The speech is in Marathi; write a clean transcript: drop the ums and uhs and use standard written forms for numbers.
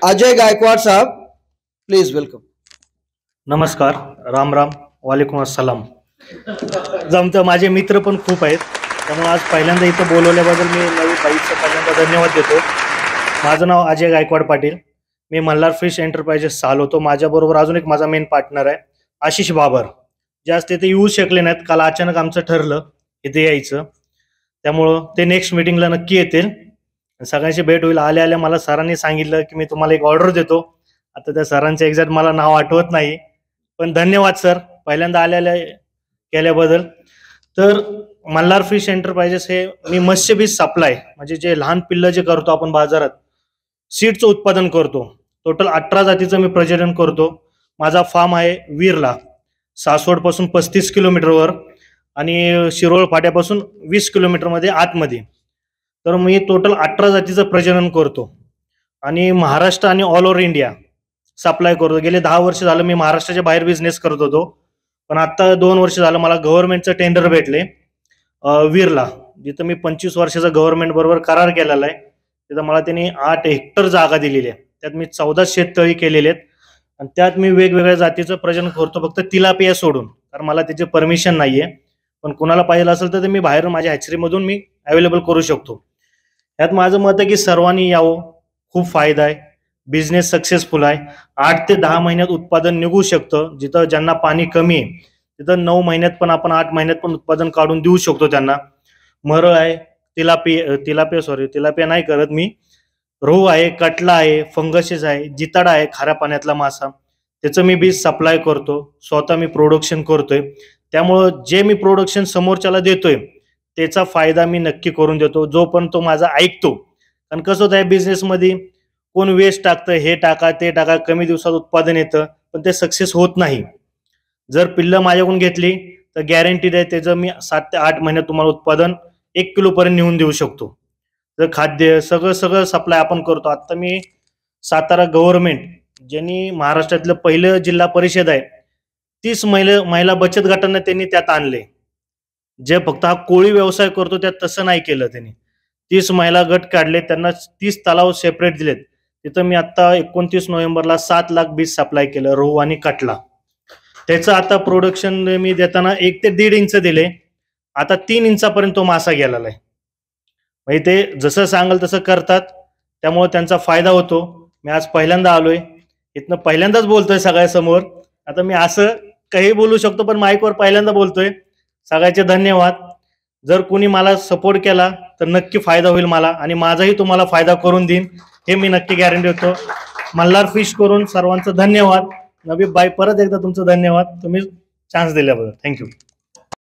अजय गायकवाड साहब, प्लीज वेलकम। नमस्कार, राम राम, वालेकुम अस्सलाम। जमतं, माझे मित्र पण खूप आहेत, त्यामुळे आज पहिल्यांदा इथं बोलवल्याबद्दल मी नवी बाईचं पहिल्यांदा धन्यवाद देतो। माझं नाव अजय गायकवाड पाटील, मी मल्हार फिश एंटरप्राइजेस चालवतो। माझ्याबरोबर अजून एक माझा मेन पार्टनर आहे आशिष बाबर, जे आज तिथे येऊ शकले नाहीत। काल अचानक आमचं ठरलं इथे यायचं, त्यामुळं ते नेक्स्ट मीटिंगला नक्की येतील। सगळ्यांची भेट होईल। आल्या आल्या मला सरांनी सांगितलं की मी तुम्हाला एक ऑर्डर देतो। आता त्या सरांचं एक्झॅक्ट मला नाव आठवत नाही, पण धन्यवाद सर पहिल्यांदा आल्या केल्याबद्दल। तर मल्हार फिश एंटरप्राइजेस हे मी मत्स्यबीज सप्लाय म्हणजे जे लहान पिल्लं जे करतो आपण बाजारात, सीडचं उत्पादन करतो। टोटल 18 जातीचं मी प्रजनन करतो। माझा फार्म आहे वीरला, सासवड पासून 35 किलोमीटरवर आणि शिरोळ फाट्यापासून 20 किलोमीटरमध्ये आतमध्ये। तर मी टोटल 18 जातीचं प्रजनन करतो आणि महाराष्ट्र आणि ऑल ओव्हर इंडिया सप्लाय करतो। गेले 10 वर्ष झालं मी महाराष्ट्राच्या बाहेर बिझनेस करत होतो, पण आता 2 वर्ष झालं मला गव्हर्नमेंटचं टेंडर भेटले वीरला, जिथं मी 25 वर्षाचा गव्हर्नमेंट बरोबर करार केलेला आहे। तिथं मला त्यांनी 8 हेक्टर जागा दिलेली आहे, त्यात मी 14 शेततळी केलेले आहेत आणि त्यात मी वेगवेगळ्या जातीचं प्रजनन करतो, फक्त तिलापिया सोडून, कारण मला त्याची परमिशन नाहीये। पण कुणाला पाहिजे असेल तर ते मी बाहेर माझ्या हॅचरीमधून मी अवेलेबल करू शकतो। यात माझं मत आहे की सर्वांनी यावं, खूप फायदा आहे, बिझनेस सक्सेसफुल आहे। 8 ते 10 महिन्यात उत्पादन निघू शकतं। जिथं ज्यांना पाणी कमी आहे तिथं 9 महिन्यात पण आपण 8 महिन्यात पण उत्पादन काढून देऊ शकतो त्यांना। मरळ आहे, तिलापिया नाही करत मी, रोहू आहे, कटला आहे, फंगसेस आहे, जिताडा आहे, खाऱ्या पाण्यातला मासा, त्याचं मी बीज सप्लाय करतो, स्वतः मी प्रोडक्शन करतोय। त्यामुळं जे मी प्रोडक्शन समोरच्याला देतोय त्याचा फायदा मी नक्की करून देतो, जो पण तो माझा ऐकतो। कारण कसं होतं बिझनेसमध्ये, कोण वेस्ट टाकतं, हे टाका ते टाका, कमी दिवसात उत्पादन येतं पण ते सक्सेस होत नाही। जर पिल्लं माझ्याकडून घेतली तर गॅरंटीड आहे त्याचं मी 7 ते 8 महिन्यात तुम्हाला उत्पादन 1 किलो पर्यंत नेऊन देऊ शकतो। तर खाद्य सगळं सप्लाय आपण करतो। आता मी सातारा गव्हर्नमेंट, ज्यांनी महाराष्ट्रातलं पहिलं जिल्हा परिषद आहे, 30 महिला बचत गटांना त्यांनी त्यात आणले। जे फक्त हा कोळी व्यवसाय करतो त्यात तसं नाही केलं त्यांनी, 30 महिला गट काढले, त्यांना 30 तलाव सेपरेट दिलेत। तिथं मी आता 29 नोव्हेंबरला 7 लाख बीज सप्लाय केलं, रोहू आणि कटला। त्याचं आता प्रोडक्शन मी देताना 1 ते 1.5 इंच दिले, आता 3 इंचापर्यंत तो मासा गेलेला आहे। म्हणजे ते जसं सांगाल तसं करतात, त्यामुळे त्यांचा फायदा होतो। मी आज पहिल्यांदा आलोय, इथनं पहिल्यांदाच बोलतोय सगळ्यासमोर। आता मी असं काही बोलू शकतो पण माईकवर पहिल्यांदा बोलतोय। सगळ्याचे धन्यवाद। जर कोणी मला सपोर्ट केला तर नक्की फायदा होईल मला, आणि माझाही तुम्हाला फायदा करून देईन हे मी नक्की गॅरंटी देतो। मल्हार फिश करून सर्वांचं धन्यवाद। नबीब बाई, परत एकदा तुमचं धन्यवाद, तुम्ही चान्स दिल्याबद्दल। थँक्यू।